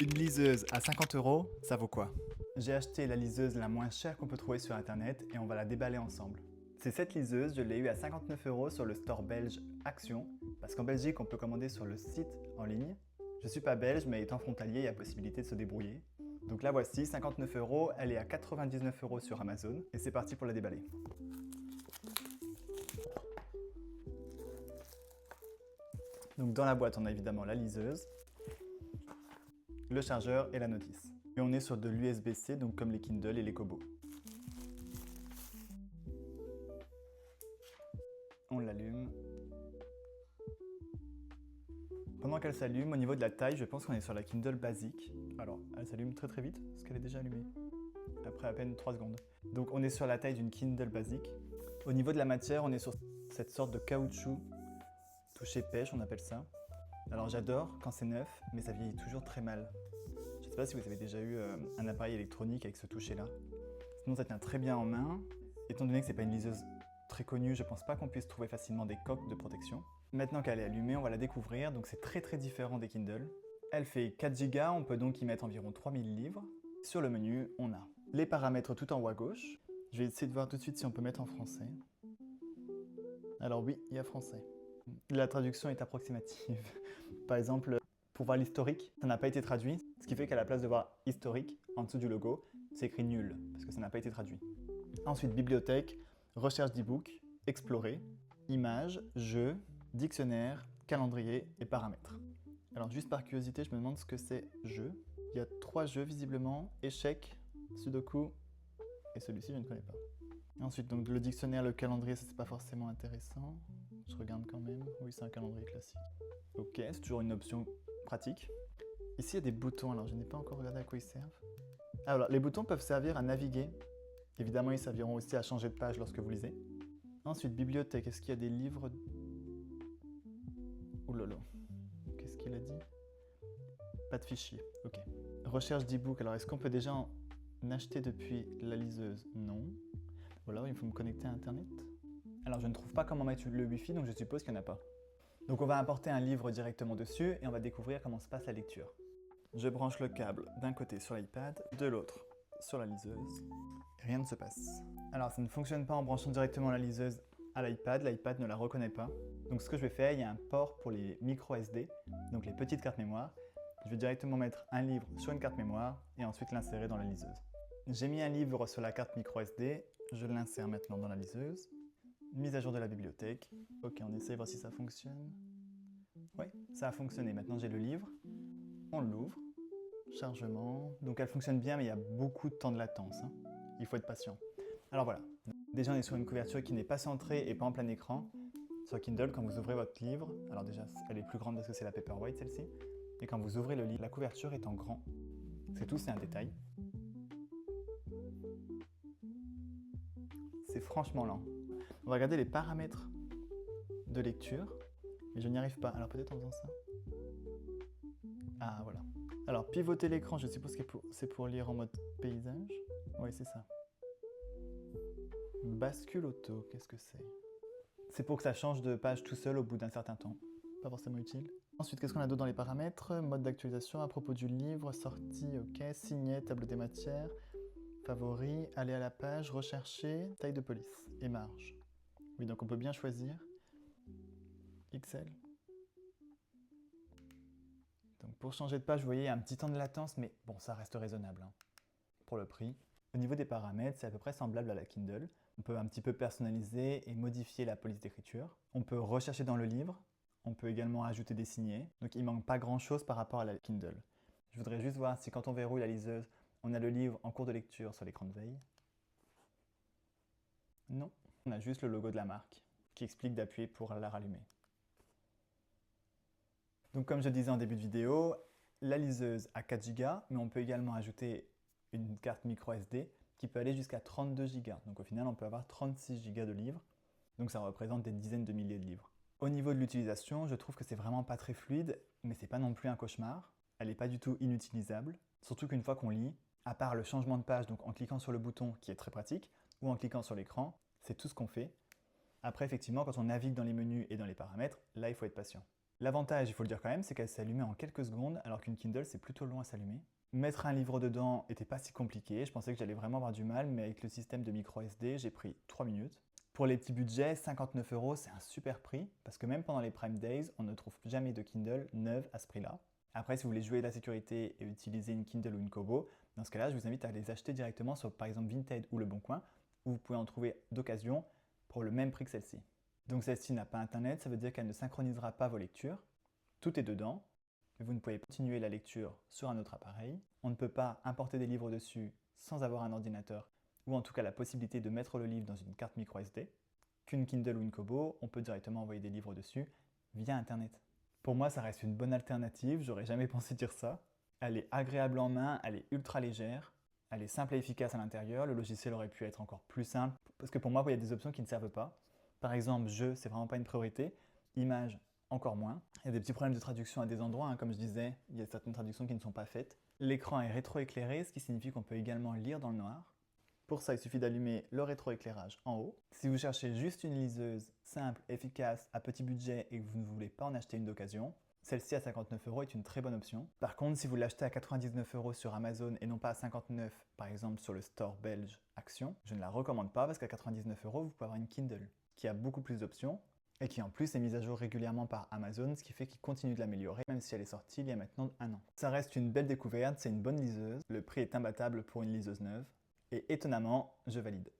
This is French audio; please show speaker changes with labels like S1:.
S1: Une liseuse à 50 €, ça vaut quoi? J'ai acheté la liseuse la moins chère qu'on peut trouver sur internet et on va la déballer ensemble. C'est cette liseuse, je l'ai eue à 59 € sur le store belge Action, parce qu'en Belgique on peut commander sur le site en ligne. Je suis pas belge, mais étant frontalier, il y a possibilité de se débrouiller. Donc la voici, 59 €, elle est à 99 € sur Amazon, et c'est parti pour la déballer. Donc dans la boîte, on a évidemment la liseuse, le chargeur et la notice. Et on est sur de l'USB-C, donc comme les Kindle et les Kobo. On l'allume. Pendant qu'elle s'allume, au niveau de la taille, je pense qu'on est sur la Kindle basique. Alors, elle s'allume très vite, parce qu'elle est déjà allumée. Après à peine 3 secondes. Donc on est sur la taille d'une Kindle basique. Au niveau de la matière, on est sur cette sorte de caoutchouc touché pêche, on appelle ça. Alors j'adore quand c'est neuf, mais ça vieillit toujours très mal. Je ne sais pas si vous avez déjà eu un appareil électronique avec ce toucher-là. Sinon ça tient très bien en main. Étant donné que c'est pas une liseuse très connue, je pense pas qu'on puisse trouver facilement des coques de protection. Maintenant qu'elle est allumée, on va la découvrir, donc c'est très différent des Kindle. Elle fait 4 Go, on peut donc y mettre environ 3000 livres. Sur le menu, on a les paramètres tout en haut à gauche. Je vais essayer de voir tout de suite si on peut mettre en français. Alors oui, il y a français. La traduction est approximative. Par exemple, pour voir l'historique, ça n'a pas été traduit, ce qui fait qu'à la place de voir historique, en dessous du logo, c'est écrit nul, parce que ça n'a pas été traduit. Ensuite, bibliothèque, recherche d'e-book, explorer, images, jeux, dictionnaire, calendrier et paramètres. Alors juste par curiosité, je me demande ce que c'est jeu. Il y a 3 jeux visiblement, échecs, sudoku et celui-ci je ne connais pas. Ensuite donc le dictionnaire, le calendrier, ça c'est pas forcément intéressant. Je regarde quand même, oui c'est un calendrier classique. Ok, c'est toujours une option pratique. Ici il y a des boutons, alors je n'ai pas encore regardé à quoi ils servent. Alors les boutons peuvent servir à naviguer. Évidemment ils serviront aussi à changer de page lorsque vous lisez. Ensuite bibliothèque, est-ce qu'il y a des livres? Ouh là là, qu'est-ce qu'il a dit? Pas de fichier, ok. Recherche d'e-book, alors est-ce qu'on peut déjà en acheter depuis la liseuse? Non. Voilà, il faut me connecter à internet. Alors je ne trouve pas comment mettre le wifi, donc je suppose qu'il n'y en a pas. Donc on va importer un livre directement dessus et on va découvrir comment se passe la lecture. Je branche le câble d'un côté sur l'iPad, de l'autre sur la liseuse. Rien ne se passe. Alors ça ne fonctionne pas en branchant directement la liseuse à l'iPad ne la reconnaît pas. Donc ce que je vais faire, il y a un port pour les micro SD, donc les petites cartes mémoire. Je vais directement mettre un livre sur une carte mémoire et ensuite l'insérer dans la liseuse. J'ai mis un livre sur la carte micro SD, je l'insère maintenant dans la liseuse. Mise à jour de la bibliothèque. Ok, on essaie, voir si ça fonctionne. Oui, ça a fonctionné. Maintenant j'ai le livre. On l'ouvre. Chargement. Donc elle fonctionne bien, mais il y a beaucoup de temps de latence. Il faut être patient. Alors voilà. Déjà on est sur une couverture qui n'est pas centrée et pas en plein écran. Sur Kindle, quand vous ouvrez votre livre, alors déjà elle est plus grande parce que c'est la Paperwhite celle-ci. Et quand vous ouvrez le livre, la couverture est en grand. C'est tout, c'est un détail. C'est franchement lent. On va regarder les paramètres de lecture, mais je n'y arrive pas. Alors peut-être en faisant ça. Ah voilà. Alors pivoter l'écran, je suppose que c'est pour lire en mode paysage. Oui, c'est ça. Bascule auto, qu'est-ce que c'est? C'est pour que ça change de page tout seul au bout d'un certain temps. Pas forcément utile. Ensuite, qu'est-ce qu'on a d'autre dans les paramètres? Mode d'actualisation à propos du livre, sortie, ok, signet, tableau des matières, favoris, aller à la page, rechercher, taille de police et marge. Oui, donc on peut bien choisir XL. Donc pour changer de page, vous voyez, il y a un petit temps de latence, mais bon, ça reste raisonnable pour le prix. Au niveau des paramètres, c'est à peu près semblable à la Kindle. On peut un petit peu personnaliser et modifier la police d'écriture. On peut rechercher dans le livre. On peut également ajouter des signets. Donc il manque pas grand-chose par rapport à la Kindle. Je voudrais juste voir si quand on verrouille la liseuse, on a le livre en cours de lecture sur l'écran de veille. Non, on a juste le logo de la marque qui explique d'appuyer pour la rallumer. Donc comme je disais en début de vidéo, la liseuse a 4 Go, mais on peut également ajouter une carte micro SD qui peut aller jusqu'à 32 Go. Donc au final, on peut avoir 36 Go de livres. Donc ça représente des dizaines de milliers de livres. Au niveau de l'utilisation, je trouve que c'est vraiment pas très fluide, mais c'est pas non plus un cauchemar. Elle n'est pas du tout inutilisable. Surtout qu'une fois qu'on lit, à part le changement de page, donc en cliquant sur le bouton qui est très pratique, ou en cliquant sur l'écran, c'est tout ce qu'on fait. Après, effectivement, quand on navigue dans les menus et dans les paramètres, là, il faut être patient. L'avantage, il faut le dire quand même, c'est qu'elle s'allumait en quelques secondes, alors qu'une Kindle, c'est plutôt long à s'allumer. Mettre un livre dedans n'était pas si compliqué, je pensais que j'allais vraiment avoir du mal, mais avec le système de micro SD, j'ai pris 3 minutes. Pour les petits budgets, 59 €, c'est un super prix, parce que même pendant les Prime Days, on ne trouve jamais de Kindle neuve à ce prix-là. Après, si vous voulez jouer de la sécurité et utiliser une Kindle ou une Kobo, dans ce cas-là, je vous invite à les acheter directement sur par exemple Vinted ou Le Bon Coin, où vous pouvez en trouver d'occasion pour le même prix que celle-ci. Donc celle-ci n'a pas internet, ça veut dire qu'elle ne synchronisera pas vos lectures. Tout est dedans, mais vous ne pouvez pas continuer la lecture sur un autre appareil. On ne peut pas importer des livres dessus sans avoir un ordinateur, ou en tout cas la possibilité de mettre le livre dans une carte micro SD. Qu'une Kindle ou une Kobo, on peut directement envoyer des livres dessus via internet. Pour moi, ça reste une bonne alternative, j'aurais jamais pensé dire ça. Elle est agréable en main, elle est ultra légère, elle est simple et efficace à l'intérieur, le logiciel aurait pu être encore plus simple, parce que pour moi, il y a des options qui ne servent pas. Par exemple, jeu, c'est vraiment pas une priorité, image, encore moins. Il y a des petits problèmes de traduction à des endroits, hein, comme je disais, il y a certaines traductions qui ne sont pas faites. L'écran est rétroéclairé, ce qui signifie qu'on peut également lire dans le noir. Pour ça, il suffit d'allumer le rétroéclairage en haut. Si vous cherchez juste une liseuse simple, efficace, à petit budget et que vous ne voulez pas en acheter une d'occasion, celle-ci à 59 € est une très bonne option. Par contre, si vous l'achetez à 99 € sur Amazon et non pas à 59 € par exemple sur le store belge Action, je ne la recommande pas parce qu'à 99 € vous pouvez avoir une Kindle qui a beaucoup plus d'options et qui en plus est mise à jour régulièrement par Amazon, ce qui fait qu'il continue de l'améliorer même si elle est sortie il y a maintenant 1 an. Ça reste une belle découverte, c'est une bonne liseuse, le prix est imbattable pour une liseuse neuve et étonnamment, je valide.